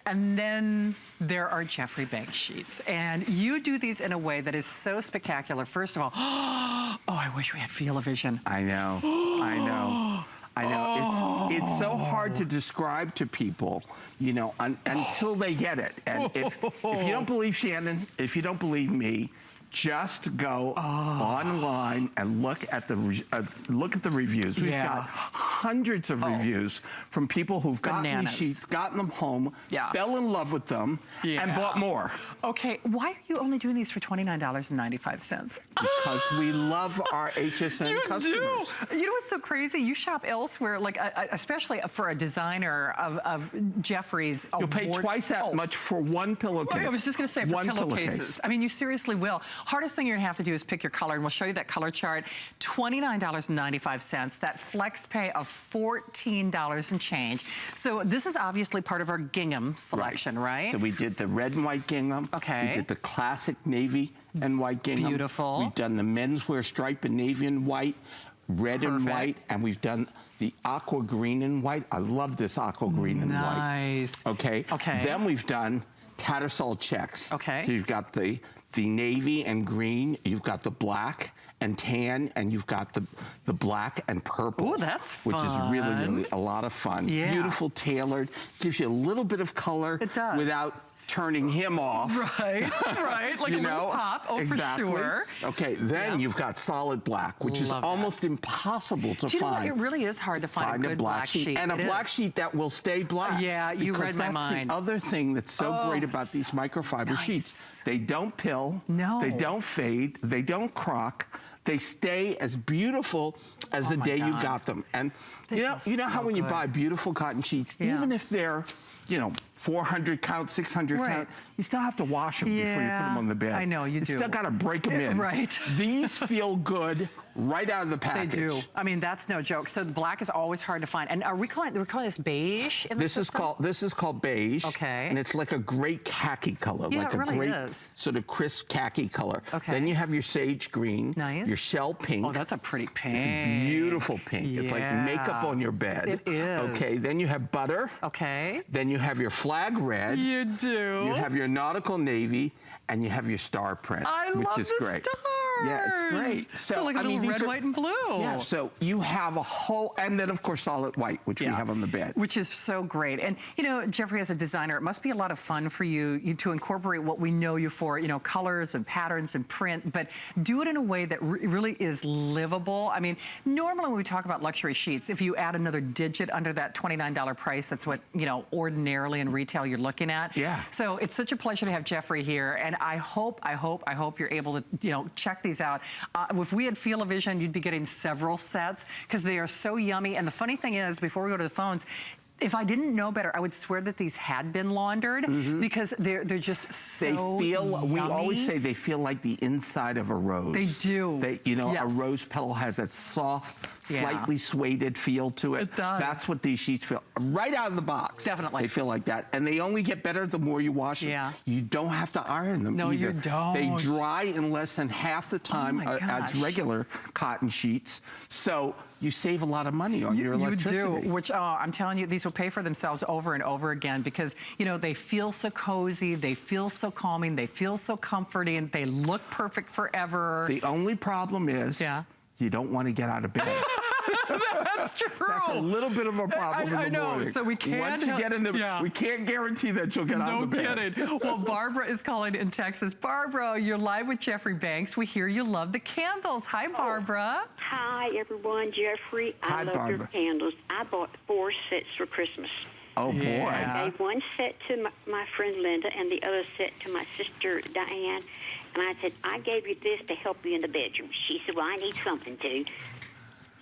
And then there are Jeffrey Banks sheets. And you do these in a way that is so spectacular. First of all, oh, I wish we had Feel-O-Vision. I know, I know. I know, it's so hard to describe to people, you know, until they get it. And if you don't believe Shannon, if you don't believe me, just go online and look at the reviews. We've got hundreds of reviews from people who've gotten these sheets, gotten them home, fell in love with them, and bought more. Okay, why are you only doing these for $29.95? Because we love our HSN customers. Do. You know what's so crazy? You shop elsewhere, like especially for a designer of Jeffrey's. You'll pay twice that much for one pillowcase. Right, I was just going to say for pillowcases. I mean, you seriously will. Hardest thing you're gonna have to do is pick your color, and we'll show you that color chart. $29.95, that flex pay of $14 and change. So this is obviously part of our gingham selection, right? So we did the red and white gingham. Okay. We did the classic navy and white gingham. Beautiful. We've done the menswear stripe in navy and white, red and white, and we've done the aqua green and white. I love this aqua green and white. Nice. Okay. Okay. Then we've done Tattersall checks. Okay. So you've got the navy and green, you've got the black and tan, and you've got the black and purple. Oh, that's fun. Which is really, really a lot of fun. Yeah. Beautiful, tailored, gives you a little bit of color without turning him off. Right, right, like a little pop, for sure. Okay, then you've got solid black, which is almost impossible to find. Do you know what? It really is hard to find a good black sheet. And a black sheet that will stay black. Yeah, you read my mind. That's the other thing that's so great about these microfiber sheets. They don't pill, they don't fade, they don't crock. They stay as beautiful as the day you got them. And you know how when you buy beautiful cotton sheets, even if they're, you know, 400 count, 600 count, you still have to wash them before you put them on the bed. I know, you do. You still gotta break them in. Right. These feel good right out of the package. They do. I mean, that's no joke. So the black is always hard to find. And are we're calling this beige in the system? This is called beige. Okay. And it's like a great khaki color. Yeah, like it really great is. Sort of crisp khaki color. Okay. Then you have your sage green. Nice. Your shell pink. Oh, that's a pretty pink. It's a beautiful pink. Yeah. It's like makeup on your bed. It is. Okay, then you have butter. Okay. Then you have your flag red. You do. You have your nautical navy, and you have your star print, which is great. Yeah, it's great. So like a little red, white, and blue. Yeah, so you have a whole, and then of course solid white, which we have on the bed. Which is so great. And you know, Jeffrey, as a designer, it must be a lot of fun for you to incorporate what we know you for, you know, colors and patterns and print, but do it in a way that really is livable. I mean, normally when we talk about luxury sheets, if you add another digit under that $29 price, that's what, you know, ordinarily in retail you're looking at. Yeah. So it's such a pleasure to have Jeffrey here, and I hope you're able to, you know, check these out. If we had Feel-O-Vision, you'd be getting several sets because they are so yummy. And the funny thing is, before we go to the phones, if I didn't know better, I would swear that these had been laundered because they're just so yummy. We always say they feel like the inside of a rose. They do. You know, a rose petal has that soft, slightly suede feel to it. It does. That's what these sheets feel. Right out of the box. Definitely. They feel like that. And they only get better the more you wash them. Yeah. You don't have to iron them either. You don't. They dry in less than half the time as regular cotton sheets. So you save a lot of money on your electricity. You do, which I'm telling you, these will pay for themselves over and over again because, you know, they feel so cozy, they feel so calming, they feel so comforting, they look perfect forever. The only problem is you don't want to get out of bed. That's true. That's a little bit of a problem in the morning. So we can't. Once you get in the, we can't guarantee that you'll get out of the bed. No kidding. Well, Barbara is calling in Texas. Barbara, you're live with Jeffrey Banks. We hear you love the candles. Hi, Barbara. Hi, everyone. Jeffrey, I love your candles. I bought 4 sets for Christmas. Oh, boy. I gave one set to my friend Linda and the other set to my sister Diane. And I said, I gave you this to help you in the bedroom. She said, well, I need something too.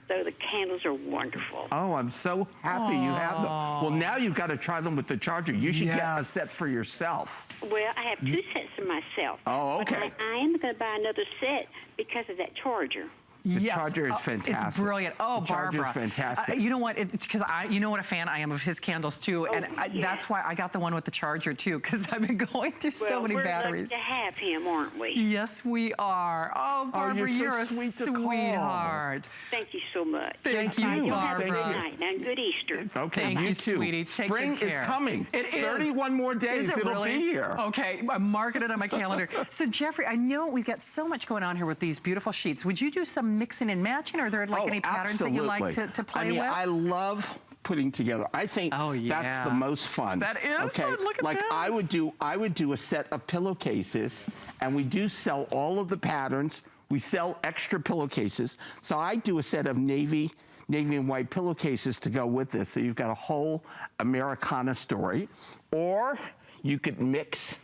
So the candles are wonderful. Oh, I'm so happy you have them. Well, now you've got to try them with the charger. You should get a set for yourself. Well, I have 2 sets for myself. Oh, okay. But I am going to buy another set because of that charger. The Yes. Charger is fantastic. It's brilliant. Oh, the Charger Barbara. is fantastic. You know what? Because you know what a fan I am of his candles too, and yeah. that's why I got the one with the Charger too, because I've been going through so many we're batteries. lucky to have him, aren't we? Yes, we are. Oh, Barbara, you're so you're sweet a to call. sweetheart. Thank you so much. Thank you, you, Y'all have a Barbara. good night now. Good Easter. Okay, Thank you, too. sweetie. Take Spring good is care. coming. It is. 31 more days. Is it It'll really? be here. Okay, I'm marking it on my calendar. So, Jeffrey, I know we've got so much going on here with these beautiful sheets. Would you do some mixing and matching, or are there like any patterns that you like to play with? I love putting together. I think that's the most fun. That is fun. Look at like this. I would do a set of pillowcases, and we do sell all of the patterns. We sell extra pillowcases. So I do a set of navy and white pillowcases to go with this. So you've got a whole Americana story. Or you could mix,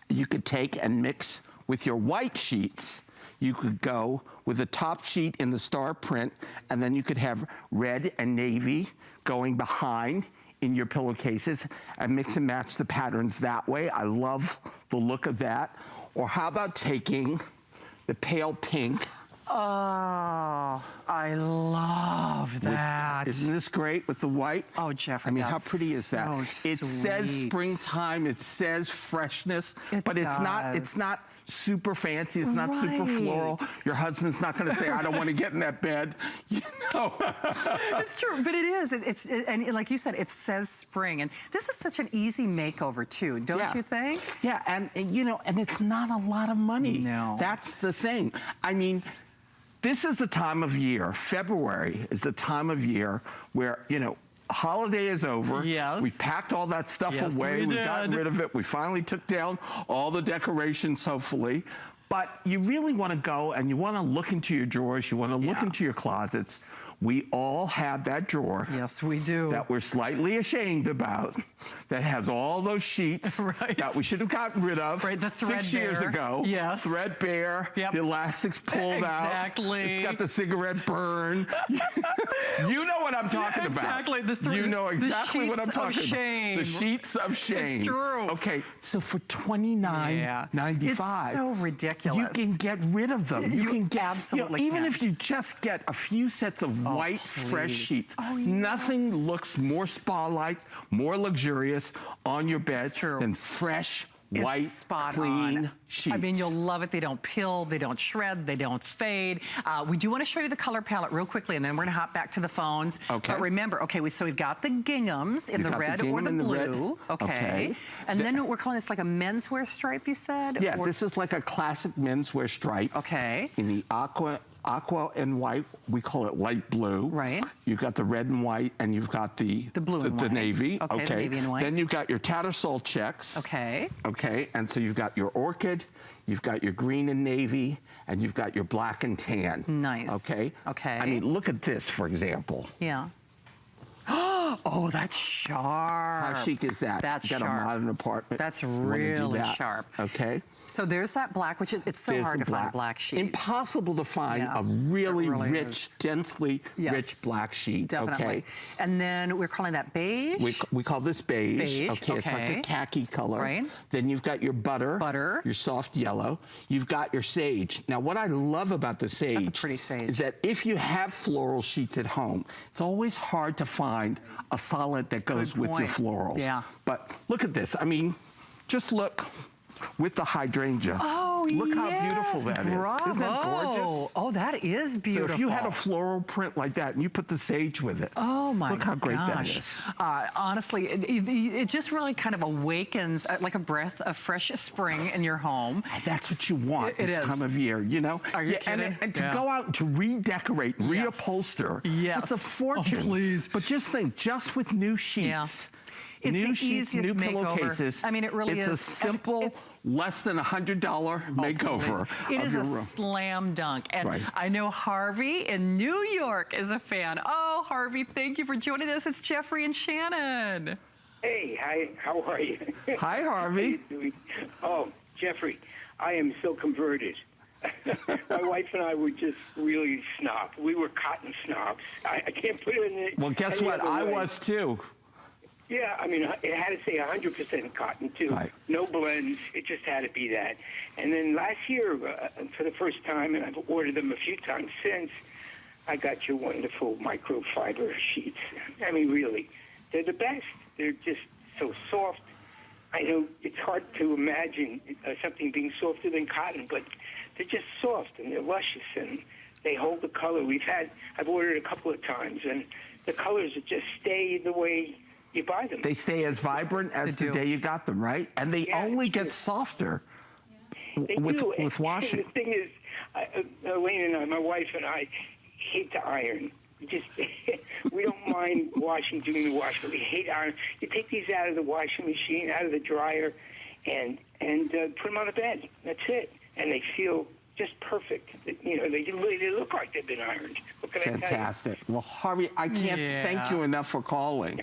you could take and mix with your white sheets. You could go with the top sheet in the star print, and then you could have red and navy going behind in your pillowcases and mix and match the patterns that way. I love the look of that. Or how about taking the pale pink? Oh, I love that. Isn't this great with the white? Oh, Jeffrey, I mean, how that's pretty is that? so It says sweet. springtime, it says freshness, It but it's does. not super fancy, it's not super Right. floral. Your husband's not gonna say, I don't wanna get in that bed, you know? It's true, but it is. And like you said, it says spring. And this is such an easy makeover too, don't you think? Yeah, and you know, and it's not a lot of money. No. That's the thing. I mean, this is the time of year, February is the time of year where, you know, holiday is over. Yes. We packed all that stuff Yes, away. we Got did. rid of it. We finally took down all the decorations, hopefully. But you really want to go and you want to look into your drawers. You want to look into your closets. We all have that drawer. Yes, we do. That we're slightly ashamed about, that has all those sheets Right. that we should have gotten rid of Right, the 6 years threadbare. ago. Yes. Threadbare, Yep. the elastics pulled out. Exactly. It's got the cigarette burn. You know what I'm talking Exactly. about. You know exactly what I'm sheets of talking shame. about. The sheets of shame. It's true. Okay, so for $29.95, It's so ridiculous. you can get rid of them. You can get, absolutely even can. if you just get a few sets of white, fresh please. sheets. Oh, Nothing yes. looks more spa-like, more luxurious on your bed true. than fresh, It's white, spot clean on. sheets. I mean, you'll love it. They don't pill, they don't shred, they don't fade. We do want to show you the color palette real quickly, and then we're going to hop back to the phones. Okay. But remember, so we've got the ginghams in You've the got the red or gingham the in the red. blue. Okay. And then we're calling this like a menswear stripe, you said? Yeah, Or- this is like a classic menswear stripe. Okay. In the aqua and white, we call it light blue. Right. You've got the red and white, and you've got the blue and the white. navy. Okay, the navy and white. Then you've got your Tattersall checks. Okay. Okay, and so you've got your orchid, you've got your green and navy, and you've got your black and tan. Nice. Okay. Okay. I mean, look at this, for example. Yeah. Oh, that's sharp. How chic is that? That's you got sharp. a modern apartment. That's You wanna do really that. sharp. Okay. So there's that black, which is, it's so There's hard the to find a black sheet. Impossible to find Yeah, a really, it really rich, is. densely Yes, rich black sheet. Definitely. Okay. And then we're calling that beige. We call this beige. Beige, Okay, it's like okay. a khaki color. Right. Then you've got your butter. Butter. Your soft yellow. You've got your sage. Now, what I love about the sage That's a pretty sage. is that if you have floral sheets at home, it's always hard to find a solid that goes Good with your point. florals. Yeah. But look at this. I mean, just look with the hydrangea. Oh, Look how yes. beautiful that is. Bravo. Isn't that gorgeous? Oh, that is beautiful. So if you had a floral print like that and you put the sage with it, Oh my look how great that gosh. is. Honestly, it just really kind of awakens like a breath of fresh spring in your home. That's what you want It this is. time of year, you know? Are you and, kidding? and to Yeah. go out and to redecorate, Yes. reupholster, Yes. it's a fortune. Oh, please. But just think, just with new sheets. It's new the sheets, easiest new makeover. pillowcases. I mean, it really it's is. a simple, It's- less than $100 makeover. It of is your a room. slam dunk. And Right. I know Harvey in New York is a fan. Oh, Harvey, thank you for joining us. It's Jeffrey and Shannon. Hey, hi, how are you? Hi, Harvey. Oh, Jeffrey, I am so converted. My wife and I were just really snobs. We were cotton snobs. I can't put it in the. Well, guess any what? other I way. was too. Yeah, I mean, it had to say 100% cotton, too. Right. No blends. It just had to be that. And then last year, for the first time, and I've ordered them a few times since, I got your wonderful microfiber sheets. I mean, really, they're the best. They're just so soft. I know it's hard to imagine something being softer than cotton, but they're just soft and they're luscious and they hold the color. I've ordered a couple of times, and the colors just stay the way you buy them. They stay as vibrant as the day you got them, right? And they only get softer with washing. And the thing is, Elaine and I, my wife and I, hate to iron. We don't mind doing the wash, but we hate iron. You take these out of the washing machine, out of the dryer, and put them on the bed. That's it. And they feel just perfect. You know, they look like they've been ironed. What can I tell you? Fantastic. Well, Harvey, I can't thank you enough for calling.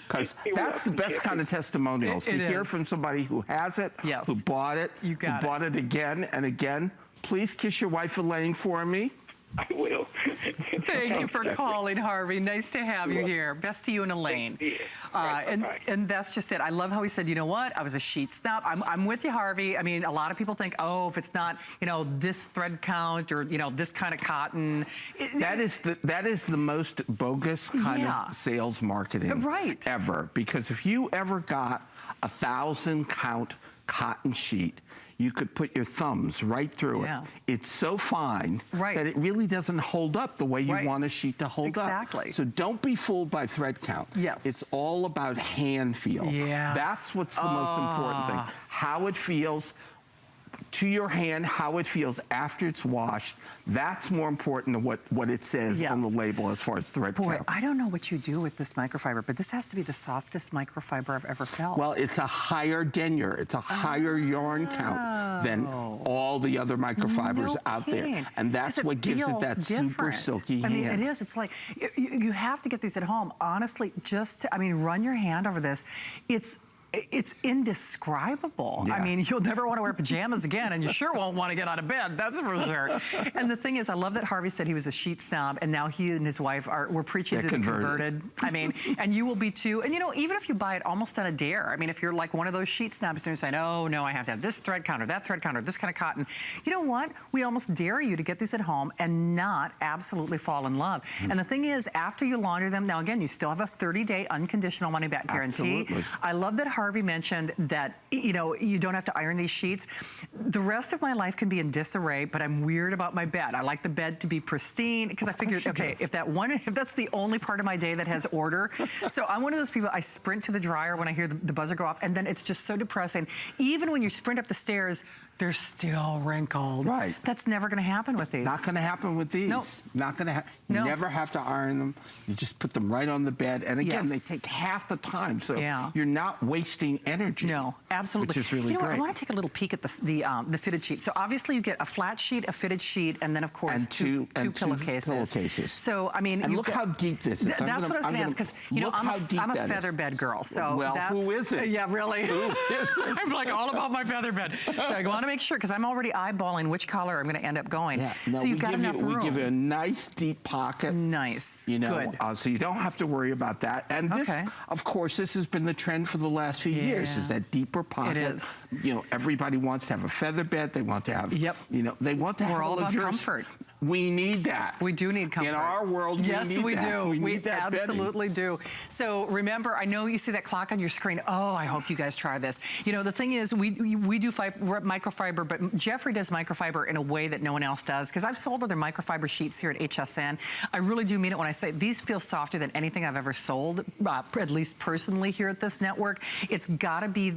Because that's the best kind of testimonials, to hear from somebody who has it, who bought it, who bought it again and again. Please kiss your wife, Elaine, for me. I will. Thank you for calling, Harvey. Nice to have you here. Best to you and Elaine. And that's just it. I love how he said, you know what? I was a sheet snob. I'm with you, Harvey. I mean, a lot of people think, oh, if it's not, you know, this thread count or, you know, this kind of cotton. That is the most bogus kind of sales marketing ever. Because if you ever got 1,000 count cotton sheet, you could put your thumbs right through it. It's so fine that it really doesn't hold up the way you want a sheet to hold up. So don't be fooled by thread count. It's all about hand feel. That's what's the most important thing. How it feels to your hand, how it feels after it's washed. That's more important than what it says on the label as far as thread count. I don't know what you do with this microfiber, but this has to be the softest microfiber I've ever felt. Well, it's a higher denier. It's a higher yarn count than all the other microfibers out there. And that's what gives it that super silky hand. I mean, it is. It's like, you have to get these at home. Honestly, just to, I mean, run your hand over this. It's indescribable. I mean, you'll never want to wear pajamas again, and you sure won't want to get out of bed, that's for sure. And the thing is, I love that Harvey said he was a sheet snob, and now he and his wife we're preaching to the converted. I mean, and you will be too. And you know, even if you buy it almost on a dare, I mean, if you're like one of those sheet snobs and you're saying, oh, no, I have to have this thread count or that thread count or this kind of cotton. You know what? We almost dare you to get these at home and not absolutely fall in love. And the thing is, after you launder them, now again, you still have a 30-day unconditional money-back guarantee. I love that Harvey mentioned that, you know, you don't have to iron these sheets. The rest of my life can be in disarray, but I'm weird about my bed. I like the bed to be pristine because I figured, okay, if that's the only part of my day that has order. So I'm one of those people, I sprint to the dryer when I hear the buzzer go off, and then it's just so depressing. Even when you sprint up the stairs, they're still wrinkled. That's never going to happen with these. Not going to happen with these. Not going to happen. You never have to iron them. You just put them right on the bed. And again, they take half the time. So you're not wasting energy. No, absolutely. Which is really great. I want to take a little peek at the fitted sheet. So obviously you get a flat sheet, a fitted sheet, and then of course two pillowcases. So I mean, and look how deep this is. That's what I was going to ask, because you know I'm a feather bed girl. So well, who isn't? Yeah, really. I'm like all about my feather bed. So I want to make sure, because I'm already eyeballing which color I'm going to end up going. So you've got enough room. We give you a nice deep pocket. Nice. You know, so you don't have to worry about that. And this, of course, this has been the trend for the last few years, is that deeper pocket. It is. You know, everybody wants to have a feather bed. They want to have, you know, they want to have all about comfort. We need that. We do need comfort. In our world, yes, we do. We need that absolutely do. So remember, I know you see that clock on your screen. Oh, I hope you guys try this. You know, the thing is, we do microfiber, but Jeffrey does microfiber in a way that no one else does, because I've sold other microfiber sheets here at HSN. I really do mean it when I say these feel softer than anything I've ever sold, at least personally here at this network. It's got to be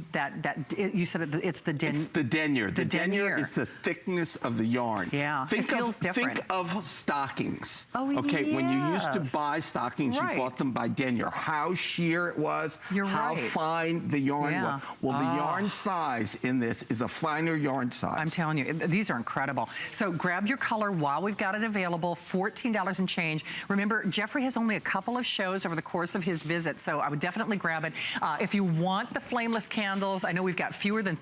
you said it's the denier. It's the denier. The denier is the thickness of the yarn. Yeah, it feels different. Think of stockings. Okay, when you used to buy stockings, you bought them by denier. How sheer it was, how fine the yarn was. Well, the yarn size in this is a finer yarn size. I'm telling you, these are incredible. So grab your color while we've got it available, $14 and change. Remember, Jeffrey has only a couple of shows over the course of his visit, so I would definitely grab it. If you want the flameless candles, I know we've got fewer than